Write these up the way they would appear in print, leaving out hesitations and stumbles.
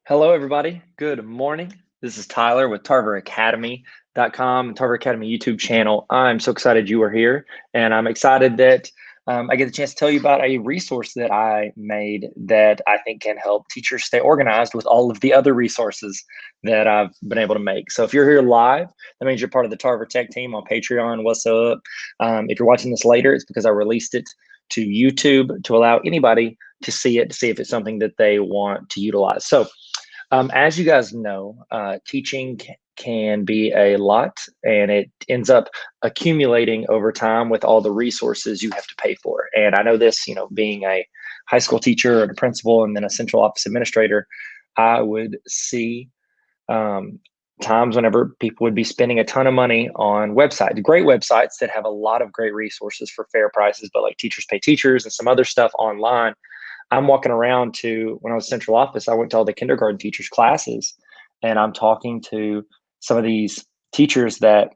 Hello, everybody. Good morning. This is Tyler with TarverAcademy.com and Tarver Academy YouTube channel. I'm so excited you are here, and I'm excited that I get the chance to tell you about a resource that I made that I think can help teachers stay organized with all of the other resources that I've been able to make. So if you're here live, that means you're part of the Tarver Tech team on Patreon. What's up? If you're watching this later, it's because I released it to YouTube to allow anybody to see it, to see if it's something that they want to utilize. So as you guys know, teaching can be a lot, and it ends up accumulating over time with all the resources you have to pay for. And I know this, being a high school teacher and a principal and then a central office administrator, I would see times whenever people would be spending a ton of money on websites, great websites that have a lot of great resources for fair prices, but like Teachers Pay Teachers and some other stuff online. I'm walking around to when I was central office, I went to all the kindergarten teachers' classes, and I'm talking to some of these teachers that,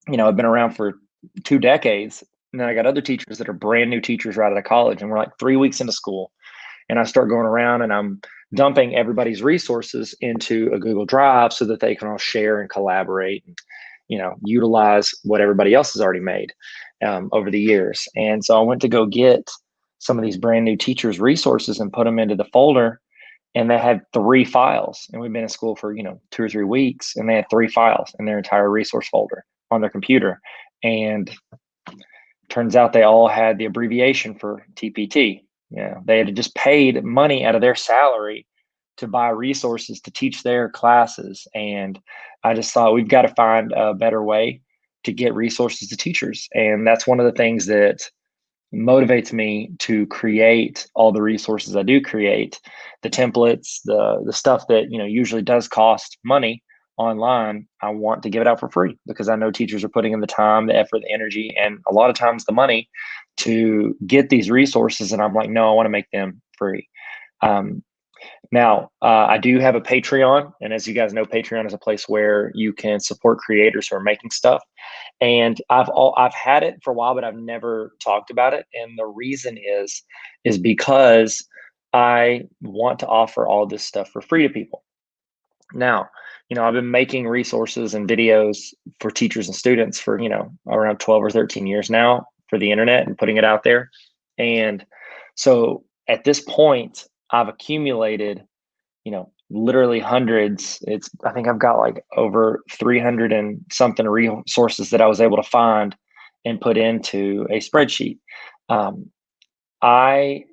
have been around for 2 decades. And then I got other teachers that are brand new teachers right out of college, and we're like 3 weeks into school. And I start going around and I'm dumping everybody's resources into a Google Drive so that they can all share and collaborate and, utilize what everybody else has already made over the years. And so I went to go get some of these brand new teachers' resources and put them into the folder. And they had 3 files. And we've been in school for, 2 or 3 weeks. And they had 3 files in their entire resource folder on their computer. And turns out they all had the abbreviation for TPT. They had just paid money out of their salary to buy resources to teach their classes. And I just thought we've got to find a better way to get resources to teachers. And that's one of the things that motivates me to create all the resources I do create, the templates, the stuff that usually does cost money online. I want to give it out for free because I know teachers are putting in the time, the effort, the energy, and a lot of times the money to get these resources. And I'm like, no, I want to make them free. Now, I do have a Patreon, and as you guys know, Patreon is a place where you can support creators who are making stuff. And I've had it for a while, but I've never talked about it. And the reason is because I want to offer all this stuff for free to people. Now, I've been making resources and videos for teachers and students for, around 12 or 13 years now for the internet and putting it out there. And so at this point, I've accumulated, literally hundreds. I think I've got like over 300 and something resources that I was able to find and put into a spreadsheet. I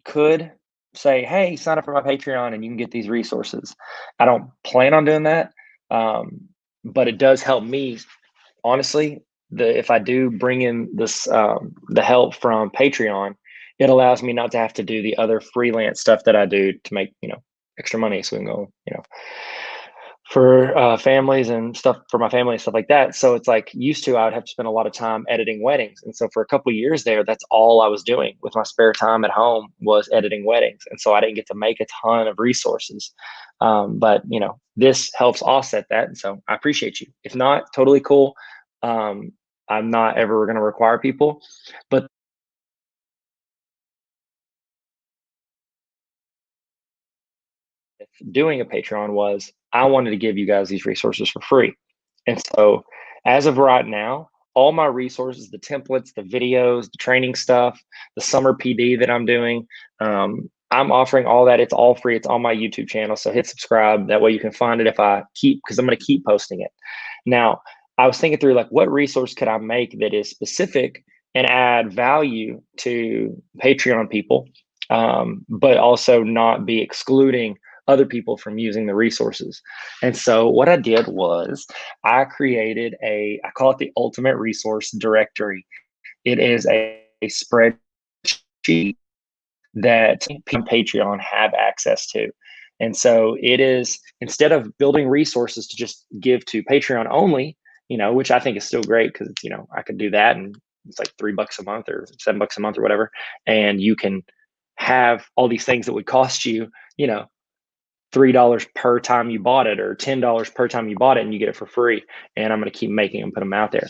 could say, hey, sign up for my Patreon and you can get these resources. I don't plan on doing that. But it does help me, honestly. If I do bring in this, the help from Patreon, it allows me not to have to do the other freelance stuff that I do to make, extra money. So we can go, for families and stuff for my family and stuff like that. So it's like I would have to spend a lot of time editing weddings. And so for a couple of years there, that's all I was doing with my spare time at home was editing weddings. And so I didn't get to make a ton of resources. But this helps offset that. And so I appreciate you. If not, totally cool. I'm not ever going to require people, but doing a Patreon was I wanted to give you guys these resources for free. And so as of right now, all my resources, the templates, the videos, the training stuff, the summer PD that I'm doing, I'm offering all that. It's all free. It's on my YouTube channel. So hit subscribe. That way you can find it because I'm going to keep posting it. Now, I was thinking through like what resource could I make that is specific and add value to Patreon people, but also not be excluding other people from using the resources. And so what I did was I created I call it the ultimate resource directory. It is a spreadsheet that people on Patreon have access to. And so it is, instead of building resources to just give to Patreon only, which I think is still great because, I could do that and it's like $3 a month or $7 a month or whatever. And you can have all these things that would cost you, $3 per time you bought it or $10 per time you bought it, and you get it for free. And I'm going to keep making them, put them out there.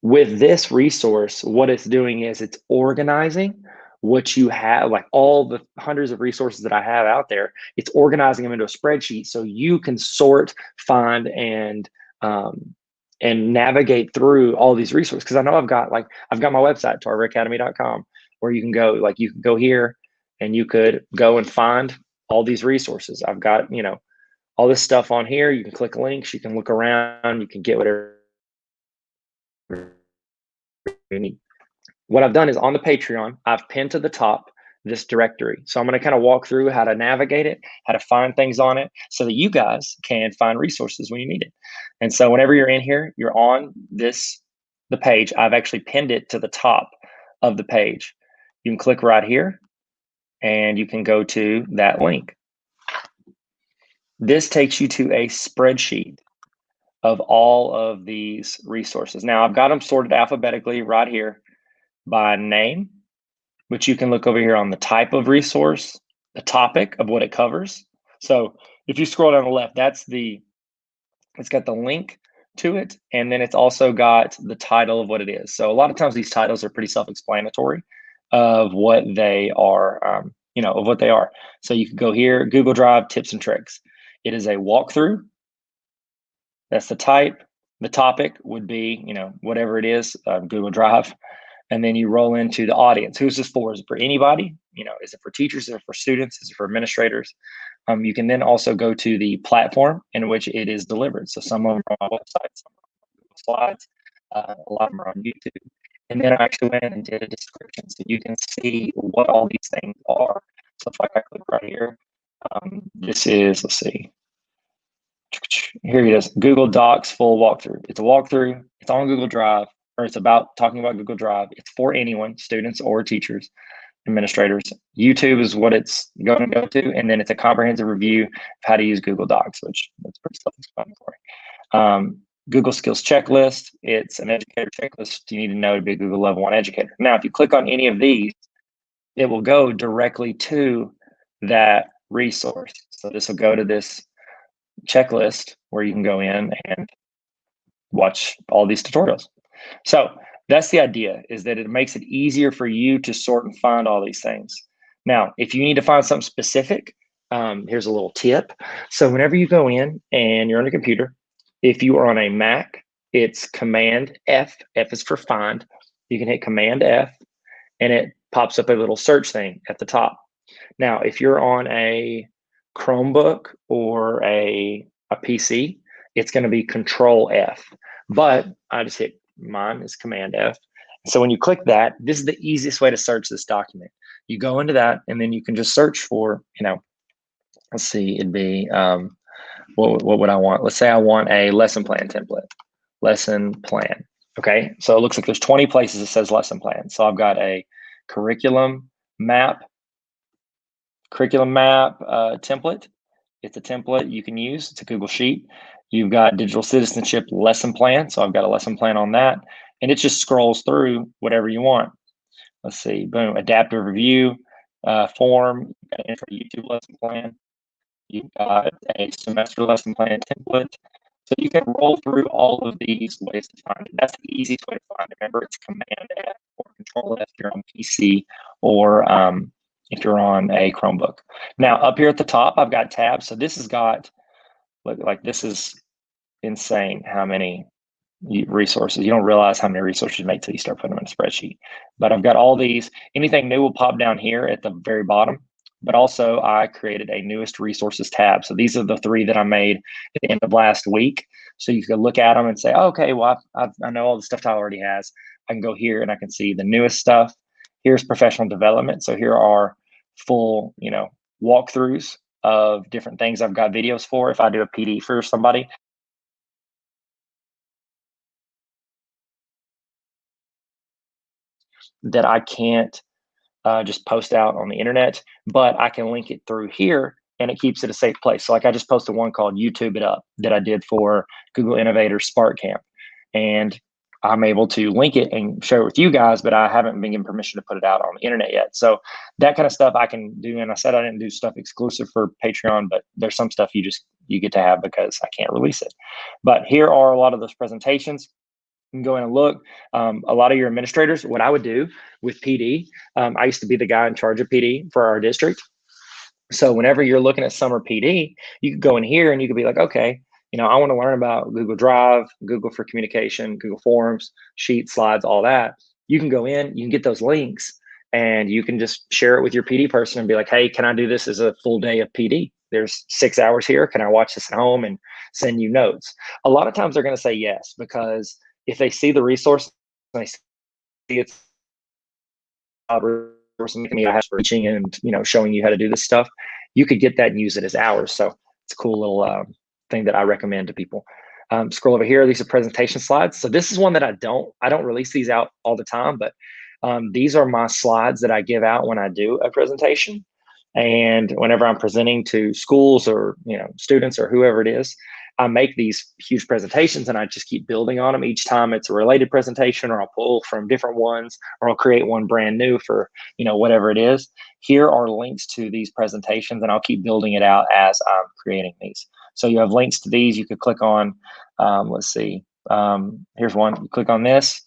With this resource, what it's doing is it's organizing what you have, like all the hundreds of resources that I have out there. It's organizing them into a spreadsheet so you can sort, find, and navigate through all these resources. Because I know I've got my website, tarveracademy.com, where you can go, like you can go here and you could go and find all these resources. I've got, all this stuff on here. You can click links, you can look around, you can get whatever you need. What I've done is on the Patreon, I've pinned to the top this directory. So I'm going to kind of walk through how to navigate it, how to find things on it so that you guys can find resources when you need it. And so whenever you're in here, you're on the page. I've actually pinned it to the top of the page. You can click right here and you can go to that link. This takes you to a spreadsheet of all of these resources. Now I've got them sorted alphabetically right here by name, but you can look over here on the type of resource, the topic of what it covers. So if you scroll down the left, it's got the link to it, and then it's also got the title of what it is. So a lot of times these titles are pretty self-explanatory of what they are, of what they are. So you can go here, Google Drive tips and tricks. It is a walkthrough. That's the type. The topic would be, whatever it is, Google Drive. And then you roll into the audience. Who's this for? Is it for anybody? Is it for teachers? Is it for students? Is it for administrators? You can then also go to the platform in which it is delivered. So some of them are on websites, some are on Google Slides, a lot of them are on YouTube. And then I actually went and did a description so you can see what all these things are. So if I click right here, this is, let's see. Here it is, Google Docs full walkthrough. It's a walkthrough. It's on Google Drive, or it's talking about Google Drive. It's for anyone, students or teachers, administrators. YouTube is what it's going to go to, and then it's a comprehensive review of how to use Google Docs, which that's pretty self-explanatory. Google Skills Checklist. It's an educator checklist you need to know to be a Google Level 1 educator. Now, if you click on any of these, it will go directly to that resource. So this will go to this checklist where you can go in and watch all these tutorials. So that's the idea, is that it makes it easier for you to sort and find all these things. Now, if you need to find something specific, here's a little tip. So whenever you go in and you're on a computer, if you are on a Mac, it's Command F. F is for find. You can hit Command F and it pops up a little search thing at the top. Now, if you're on a Chromebook or a PC, it's going to be Control F. But I just hit, mine is Command F. So when you click that, this is the easiest way to search this document. You go into that and then you can just search for, let's see, it'd be, what would I want? Let's say I want a lesson plan template. Lesson plan. Okay, so it looks like there's 20 places it says lesson plan. So I've got a curriculum map template. It's a template you can use. It's a Google Sheet. You've got digital citizenship lesson plan. So I've got a lesson plan on that. And it just scrolls through whatever you want. Let's see, boom, adaptive review form, you've got an intro YouTube lesson plan. You've got a semester lesson plan template. So you can roll through all of these ways to find it. That's the easiest way to find it. Remember, it's Command F or Control F if you're on PC, or if you're on a Chromebook. Now, up here at the top, I've got tabs. So this has got, like this is insane how many resources. You don't realize how many resources you make till you start putting them in a spreadsheet. But I've got all these. Anything new will pop down here at the very bottom. But also I created a newest resources tab. So these are the 3 that I made at the end of last week. So you can look at them and say, oh, okay, well, I know all the stuff Tyler already has. I can go here and I can see the newest stuff. Here's professional development. So here are full, walkthroughs of different things I've got videos for. If I do a PD for somebody, that I can't just post out on the internet, but I can link it through here and it keeps it a safe place. So like I just posted one called YouTube It Up that I did for Google Innovators Spark Camp. And I'm able to link it and share it with you guys, but I haven't been given permission to put it out on the internet yet. So that kind of stuff I can do. And I said I didn't do stuff exclusive for Patreon, but there's some stuff you get to have because I can't release it. But here are a lot of those presentations. You can go in and look. A lot of your administrators, what I would do with PD, I used to be the guy in charge of PD for our district. So whenever you're looking at summer PD, you could go in here and you could be like, okay, I want to learn about Google Drive, Google for communication, Google Forms, Sheets, Slides, all that. You can go in, you can get those links, and you can just share it with your PD person and be like, hey, can I do this as a full day of PD? There's 6 hours here. Can I watch this at home and send you notes? A lot of times they're going to say yes, because if they see the resource and they see it's reaching and showing you how to do this stuff, you could get that and use it as hours. So it's a cool little thing that I recommend to people. Scroll over here. These are presentation slides. So this is one that I don't release these out all the time, but these are my slides that I give out when I do a presentation. And whenever I'm presenting to schools or students or whoever it is, I make these huge presentations and I just keep building on them. Each time it's a related presentation, or I'll pull from different ones, or I'll create one brand new for whatever it is. Here are links to these presentations, and I'll keep building it out as I'm creating these. So you have links to these. You could click on, let's see, here's one. You click on this.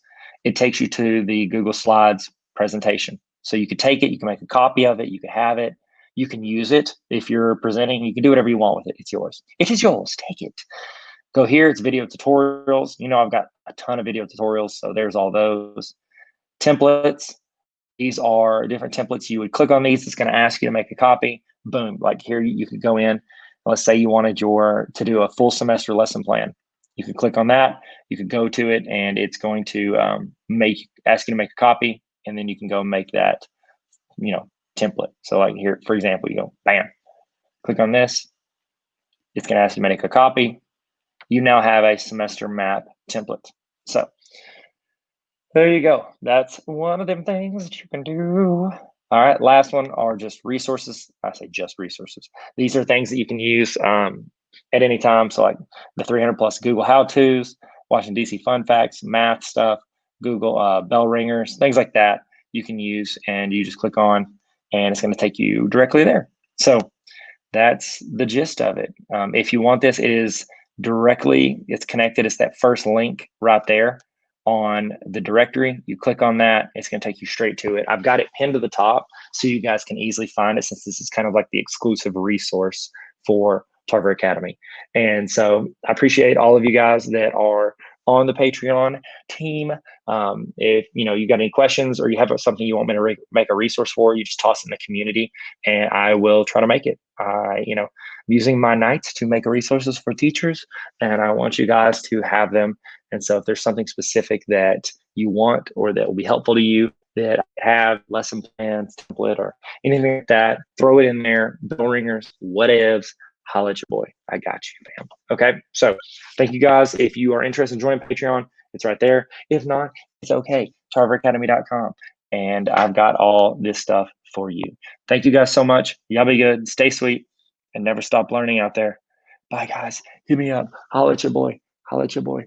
It takes you to the Google Slides presentation. So you could take it, you can make a copy of it, you can have it. You can use it if you're presenting. You can do whatever you want with it. It's yours. It is yours. Take it. Go here. It's video tutorials. I've got a ton of video tutorials. So there's all those. Templates. These are different templates. You would click on these. It's going to ask you to make a copy. Boom. Like here, you could go in. Let's say you wanted to do a full semester lesson plan. You could click on that. You could go to it, and it's going to ask you to make a copy, and then you can go make that, template. So like here, for example, you go, bam, click on this. It's going to ask you to make a copy. You now have a semester map template. So there you go. That's one of them things that you can do. All right, last one are just resources. I say just resources. These are things that you can use at any time. So like the 300 plus Google how-tos, Washington, D.C. fun facts, math stuff, Google bell ringers, things like that you can use, and you just click on, and it's going to take you directly there. So that's the gist of it. If you want this, it's connected. It's that first link right there on the directory. You click on that, it's going to take you straight to it. I've got it pinned to the top so you guys can easily find it, since this is kind of like the exclusive resource for Tarver Academy. And so I appreciate all of you guys that are on the Patreon team. If you got any questions, or you have something you want me to make a resource for, you just toss it in the community and I will try to make it. I'm using my nights to make resources for teachers, and I want you guys to have them. And so if there's something specific that you want or that will be helpful to you, that have lesson plans, template, or anything like that, throw it in there. Bell ringers, whatevs. Holla at your boy. I got you, fam. Okay. So thank you guys. If you are interested in joining Patreon, it's right there. If not, it's okay. TarverAcademy.com. And I've got all this stuff for you. Thank you guys so much. Y'all be good. Stay sweet and never stop learning out there. Bye, guys. Hit me up. Holla at your boy. Holla at your boy.